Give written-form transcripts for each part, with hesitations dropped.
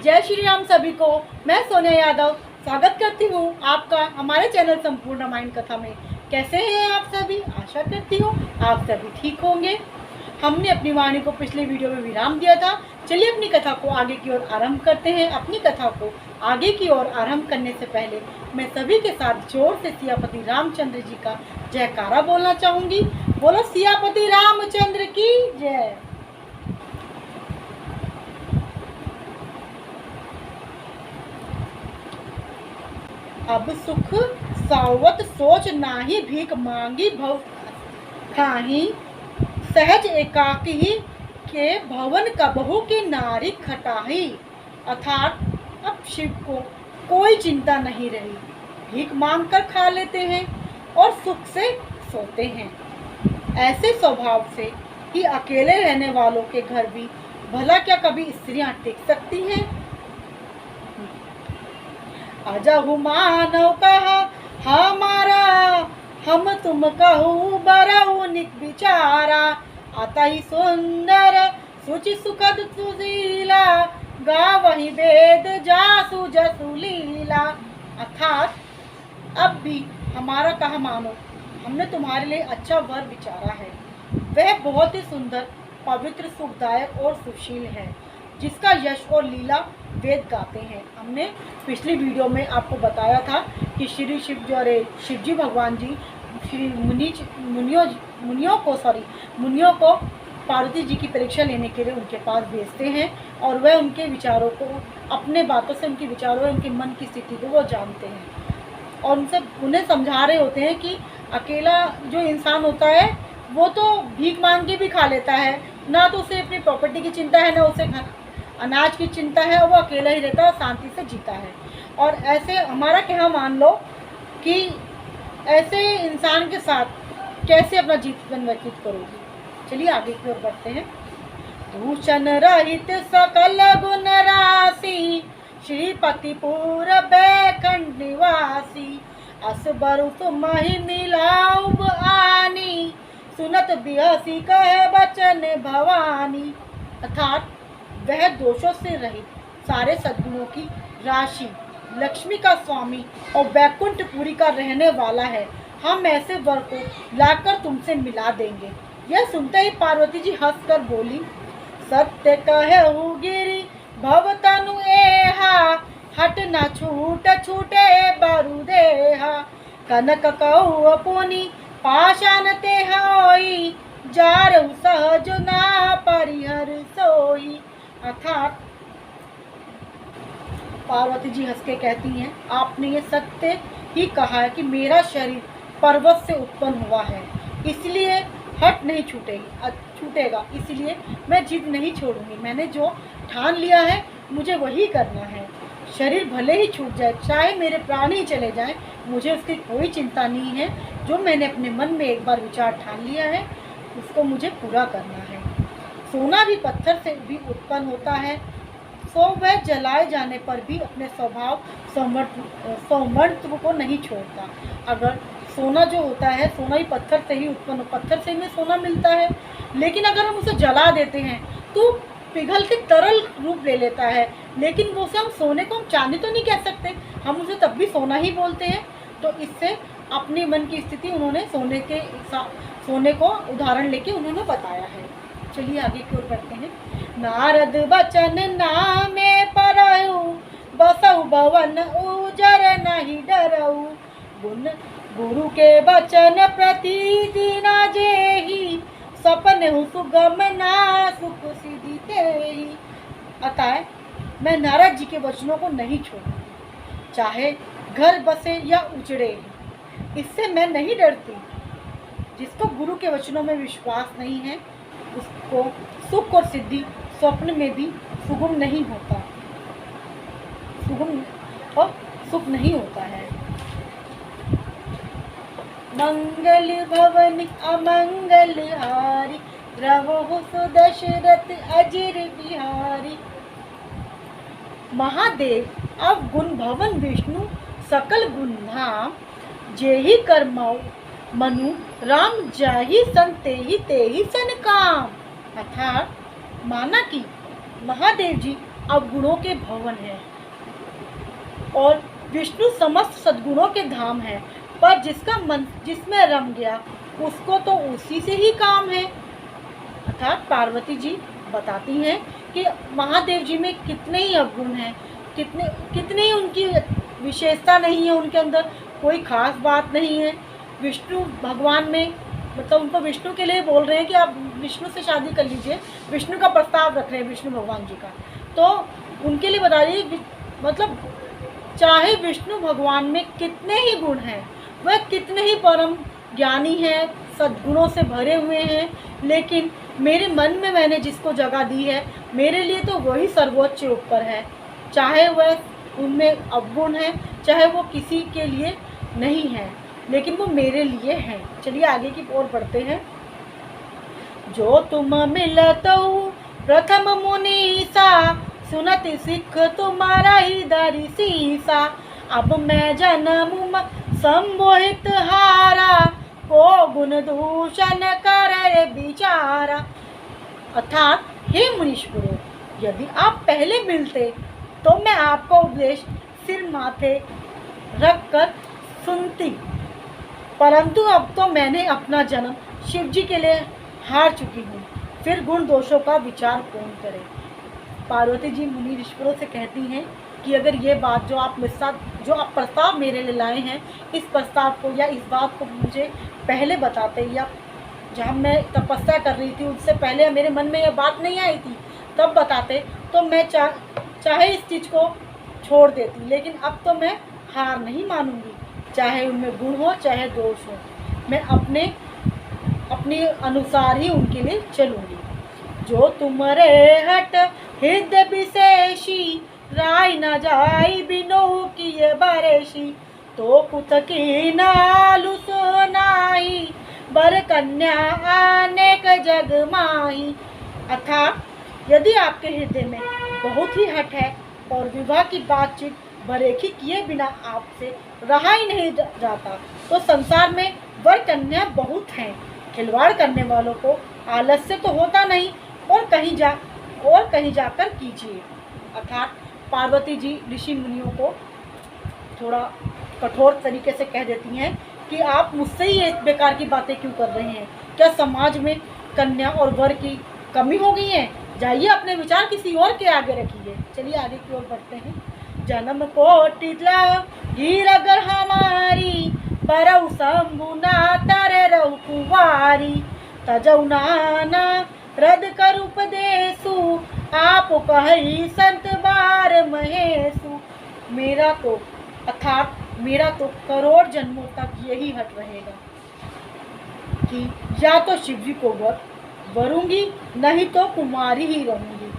जय श्री राम सभी को। मैं सोनिया यादव स्वागत करती हूँ आपका हमारे चैनल संपूर्ण रामायण कथा में। कैसे हैं आप सभी? आशा करती हूँ आप सभी ठीक होंगे। हमने अपनी वाणी को पिछले वीडियो में विराम दिया था। चलिए अपनी कथा को आगे की ओर आरंभ करते हैं। अपनी कथा को आगे की ओर आरंभ करने से पहले मैं सभी के साथ जोर से सियापति रामचंद्र जी का जयकारा बोलना चाहूँगी। बोलो सियापति रामचंद्र की जय। अब सुख सावत सोच नाही, भीख मांगी भव खाही, सहज एकाकी के भवन कबहू की नारी खटाही। अर्थात अब शिव को कोई चिंता नहीं रही, भीख मांग कर खा लेते हैं और सुख से सोते हैं। ऐसे स्वभाव से ही अकेले रहने वालों के घर भी भला क्या कभी स्त्रियां टिक सकती हैं? अजहु मानव कहा हमारा, हम तुम कहू बरऊ निक बिचारा। अतहि सुंदर सुचि सुखद सुशीला, गावहि वेद जासु जसु लीला। अर्थात अब भी हमारा कहा मानो, हमने तुम्हारे लिए अच्छा वर विचारा है। वह बहुत ही सुंदर, पवित्र, सुखदायक और सुशील है, जिसका यश और लीला वेद गाते हैं। हमने पिछली वीडियो में आपको बताया था कि श्री शिवजी भगवान जी श्री मुनियों को पार्वती जी की परीक्षा लेने के लिए उनके पास भेजते हैं और वह उनके विचारों को, अपने बातों से उनके विचारों, उनके मन की स्थिति को वो जानते हैं और उन्हें समझा रहे होते हैं कि अकेला जो इंसान होता है वो तो भीख मांग के भी खा लेता है, ना तो उसे अपनी प्रॉपर्टी की चिंता है, ना उसे अनाज की चिंता है, वो अकेला ही रहता है, शांति से जीता है। और ऐसे हमारा क्या मान लो कि ऐसे इंसान के साथ कैसे अपना जीवन व्यतीत करोगे। चलिए आगे की ओर बढ़ते हैं। दूषण रहित सकल गुण राशि, श्रीपति पूर बैखंड निवासी। असबर तुम्हि मिलाऊब आनी, सुनत बिहसी कहे बचन भवानी। अर्थात वह दोषों से रहित, सारे सद्गुणों की राशि, लक्ष्मी का स्वामी और वैकुंठपुरी का रहने वाला है। हम ऐसे वर को लाकर तुमसे मिला देंगे। यह सुनते ही पार्वती जी हंसकर बोली, सत्य कहु गिरि भव तनु एहा, हट न छूट छूटे बारू देहा। कनक कहु अपुनि पाषाण ते होई, जारहु सहज ना परिहर सोई। अर्थात पार्वती जी हंस के कहती हैं, आपने ये सत्य ही कहा है कि मेरा शरीर पर्वत से उत्पन्न हुआ है, इसलिए हट नहीं छूटेगा, इसलिए मैं जिद नहीं छोड़ूंगी। मैंने जो ठान लिया है मुझे वही करना है। शरीर भले ही छूट जाए, चाहे मेरे प्राण ही चले जाएं, मुझे उसकी कोई चिंता नहीं है। जो मैंने अपने मन में एक बार विचार ठान लिया है उसको मुझे पूरा करना है। सोना भी पत्थर से भी उत्पन्न होता है, सो वह जलाए जाने पर भी अपने स्वभाव सौमर्त्व को नहीं छोड़ता। अगर सोना जो होता है, सोना ही पत्थर से ही उत्पन्न, पत्थर से हमें सोना मिलता है, लेकिन अगर हम उसे जला देते हैं तो पिघल के तरल रूप ले लेता है। लेकिन वो से हम सोने को हम चांदी तो नहीं कह सकते, हम उसे तब भी सोना ही बोलते हैं। तो इससे अपने मन की स्थिति उन्होंने सोने को उदाहरण लेके उन्होंने बताया है। चलिए आगे की ओर बढ़ते हैं। नारद बचन नामे परऊ, बसऊ भवन उजर नहीं डरऊ। गुरु के बचन प्रतिदिन जेहि, सपने सुगम ना सुख सिद्धि तेहि। अतः मैं नारद जी के वचनों को नहीं छोड़ूंगी, चाहे घर बसे या उजड़े, इससे मैं नहीं डरती। जिसको गुरु के वचनों में विश्वास नहीं है उसको सुख और सिद्धि स्वप्न में भी सुगम नहीं होता, सुगम और सुख नहीं होता है। मंगल भवन अमंगल हारी, द्रवहु सुदशरथ अजिर बिहारी। महादेव अवगुण भवन विष्णु, सकल गुण धाम। जेहि कर्मौ मनु राम जाहि संतेहि तेहि सन काम। अर्थात माना कि महादेव जी अवगुणों के भवन है और विष्णु समस्त सद्गुणों के धाम है। पर जिसका मन जिसमें रम गया उसको तो उसी से ही काम है। अर्थात पार्वती जी बताती हैं कि महादेव जी में कितने ही अवगुण हैं, कितने ही उनकी विशेषता नहीं है, उनके अंदर कोई खास बात नहीं है। विष्णु भगवान में मतलब उनको विष्णु के लिए बोल रहे हैं कि आप विष्णु से शादी कर लीजिए, विष्णु का प्रस्ताव रख रहे हैं विष्णु भगवान जी का, तो उनके लिए बता रही मतलब चाहे विष्णु भगवान में कितने ही गुण हैं, वह कितने ही परम ज्ञानी हैं, सद्गुणों से भरे हुए हैं, लेकिन मेरे मन में मैंने जिसको जगह दी है मेरे लिए तो वही सर्वोच्च ऊपर है। चाहे वह उनमें अवगुण है, चाहे वो किसी के लिए नहीं है, लेकिन वो मेरे लिए है। चलिए आगे की ओर बढ़ते हैं। जो तुम मिलत प्रथम मुनीसा, सुनत सिख तुम्हारा ही दरी सीसा। अब मैं जन्म संबोहित हारा, को गुण दूषण कर बिचारा। अर्थात हे मुनीश्वरों, यदि आप पहले मिलते तो मैं आपका उपदेश सिर माथे रख कर सुनती, परंतु अब तो मैंने अपना जन्म शिव जी के लिए हार चुकी हूँ, फिर गुण दोषों का विचार कौन करे। पार्वती जी मुनि ऋषिवरों से कहती हैं कि अगर ये बात जो आप प्रस्ताव मेरे लिए लाए हैं, इस प्रस्ताव को या इस बात को मुझे पहले बताते, या जहाँ मैं तपस्या कर रही थी उससे पहले मेरे मन में यह बात नहीं आई थी तब बताते, तो मैं चाहे इस चीज़ को छोड़ देती, लेकिन अब तो मैं हार नहीं मानूंगी। चाहे उनमें गुण हो चाहे दोष हो, मैं अपने अनुसार ही उनके लिए चलूँगी। जो तुमरे हट हृदय विशेषी, राय न जाई बिनो किए बरेशी। तो कुत की नालु सुनाई, बर कन्या अनेक जग माही। अर्थात यदि आपके हृदय में बहुत ही हट है और विवाह की बातचीत बरेखी किए बिना आपसे रहा ही नहीं जाता, तो संसार में वर कन्या बहुत हैं। खिलवाड़ करने वालों को आलस्य तो होता नहीं, और कहीं जाकर कीजिए। अर्थात पार्वती जी ऋषि मुनियों को थोड़ा कठोर तरीके से कह देती हैं कि आप मुझसे ही इस बेकार की बातें क्यों कर रहे हैं? क्या समाज में कन्या और वर की कमी हो गई है? जाइए अपने विचार किसी और के आगे रखिए। चलिए आगे की ओर बढ़ते हैं। जन्म कोटि हीर अगर हमारी, परऊ शंभु ना तारे रहु कुवारी। तजौ नाना रद कर उपदेशु, आप कही संत बार महेशु। मेरा तो करोड़ जन्मों तक यही हट रहेगा कि या तो शिव जी को वरूंगी, नहीं तो कुमारी ही रहूंगी।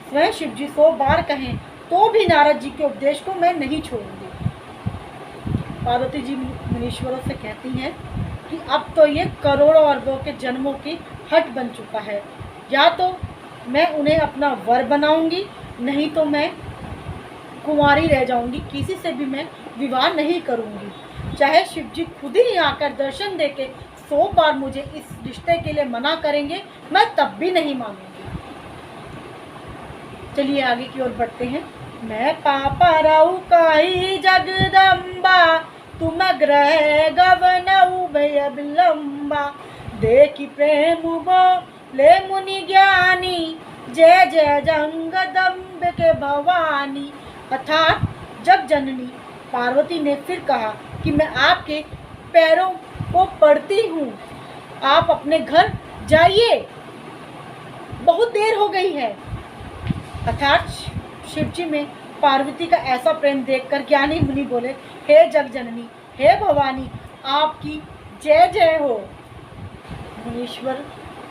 स्वयं शिव जी 100 बार कहें तो भी नारद जी के उपदेश को मैं नहीं छोड़ूंगी। पार्वती जी मुनीश्वरों से कहती हैं कि अब तो ये करोड़ों अरबों के जन्मों की हट बन चुका है, या तो मैं उन्हें अपना वर बनाऊंगी, नहीं तो मैं कुंवारी रह जाऊंगी, किसी से भी मैं विवाह नहीं करूंगी। चाहे शिव जी खुद ही आकर दर्शन देके 100 बार मुझे इस रिश्ते के लिए मना करेंगे, मैं तब भी नहीं मानूंगी। चलिए आगे की ओर बढ़ते हैं। मैं पापा राउ काई जगदम्बा, तुम ग्रह गवन उभय विलंबा। देखी प्रेम बोले मुनि ज्ञानी, जय जय जगदम्ब के भवानी। अर्थात जग जननी पार्वती ने फिर कहा कि मैं आपके पैरों को पड़ती हूँ, आप अपने घर जाइए, बहुत देर हो गई है। अर्थात शिव जी में पार्वती का ऐसा प्रेम देखकर ज्ञानी मुनि बोले, हे जग जननी, हे भवानी, आपकी जय जय हो। मुनीश्वर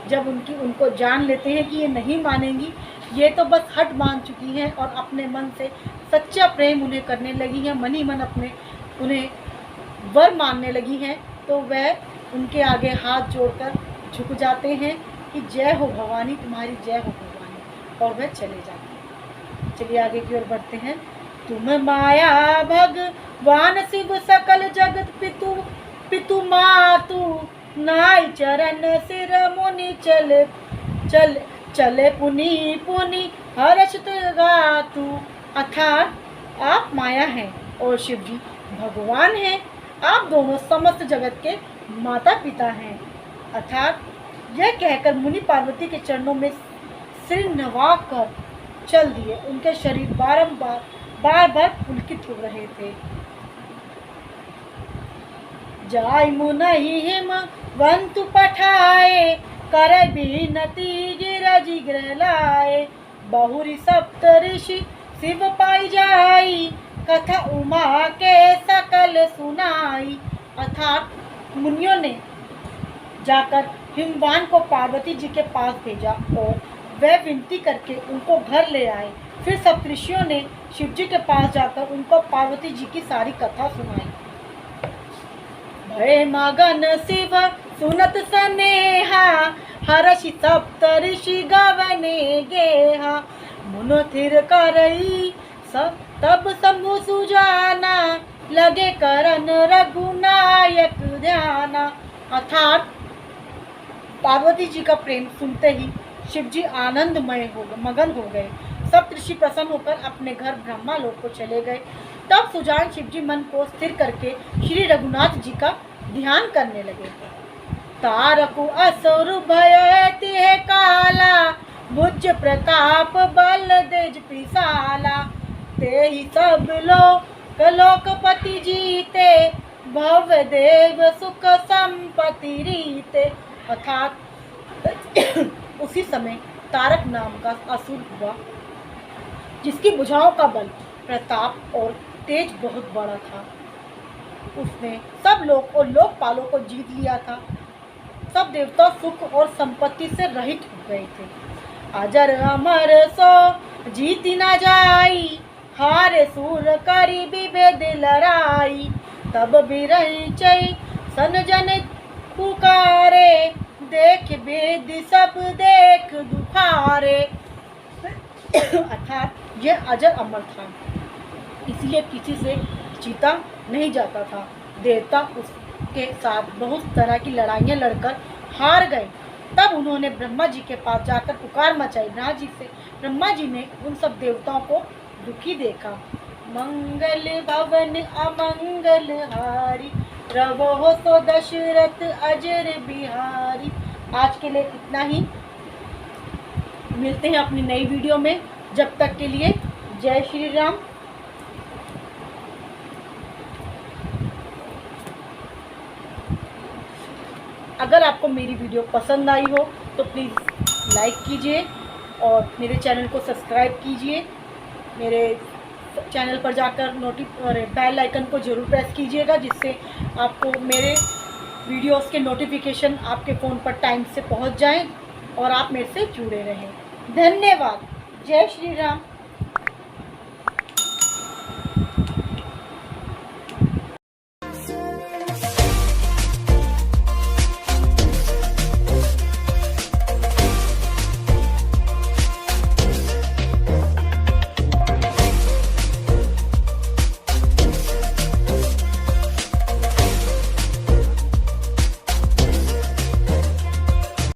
जब उनको जान लेते हैं कि ये नहीं मानेंगी, ये तो बस हट मान चुकी हैं और अपने मन से सच्चा प्रेम उन्हें करने लगी हैं, मन ही मन उन्हें वर मानने लगी हैं, तो वह उनके आगे हाथ जोड़कर झुक जाते हैं कि जय हो भवानी, तुम्हारी जय हो भवानी, और वह चले जाते हैं। चलिए आगे की ओर बढ़ते हैं। तुम माया भगवान शिव सकल जगत पितु मातु, नाई चरण सिर मुनि चले पुनि हर्षित गातु, अर्थात आप माया हैं और शिव जी भगवान हैं। आप दोनों समस्त जगत के माता पिता हैं। अर्थात यह कहकर मुनि पार्वती के चरणों में सिर नवा कर चल दिए। उनके शरीर बार बार पुलकित हो रहे थे। जाय मुनहि हिम वंतु पठाए, कर बिनती गिर जिगर लाए। बहुरी सप्त ऋषि शिव पाई जाई, कथा उमा के सकल सुनाई। अर्थात मुनियों ने जाकर हिमवान को पार्वती जी के पास भेजा और वह विनती करके उनको घर ले आए। फिर सप्तऋषियों ने शिव जी के पास जाकर उनको पार्वती जी की सारी कथा सुनाई। भय मगन शिव सुनत सनेहा, हर्षि सप्त ऋषि गवने गेहा। मुन थिर करई सब तब शंभु सुजाना, लगे करन रघुनायक ध्याना। अर्थात पार्वती जी का प्रेम सुनते ही शिव जी आनंदमय मगन हो गए। सप्तऋषि प्रसन्न होकर अपने घर ब्रह्मा लोक को चले गए। तब सुजान शिव जी मन को स्थिर करके श्री रघुनाथ जी का ध्यान करने लगे। तारकु असुर भय तिह काला, भुज प्रताप बल तेज पिसाला। ते ही सब लोकपति जीते, भव्य देव सुख संपत्ति रीते। अर्थात उसी समय तारक नाम का असुर हुआ, जिसकी भुजाओं का बल, प्रताप और तेज बहुत बड़ा था। उसने सब लोक और लोकपालों को जीत लिया था। सब देवता सुख और संपत्ति से रहित हो गए थे। अजर अमर सो जीती न जाई, हारे सूर करी विभेद लड़ाई। तब बिरही चई सन जन पुकारे, देख वेद सब देख दुखारे। अर्थात यह अजर अमर था, इसलिए किसी से जीता नहीं जाता था। देवता उसके साथ बहुत तरह की लड़ाइयाँ लड़कर हार गए। तब उन्होंने ब्रह्मा जी के पास जाकर पुकार मचाई। ब्रह्मा जी से ब्रह्मा जी ने उन सब देवताओं को दुखी देखा। मंगल भवन अमंगल हारी, रवो सो दशरथ अजर बिहारी। आज के लिए इतना ही, मिलते हैं अपनी नई वीडियो में। जब तक के लिए जय श्री राम। अगर आपको मेरी वीडियो पसंद आई हो तो प्लीज़ लाइक कीजिए और मेरे चैनल को सब्सक्राइब कीजिए। मेरे चैनल पर जाकर बेल आइकन को ज़रूर प्रेस कीजिएगा, जिससे आपको मेरे वीडियोस के नोटिफिकेशन आपके फ़ोन पर टाइम से पहुंच जाएं और आप मेरे से जुड़े रहें। धन्यवाद। जय श्री राम।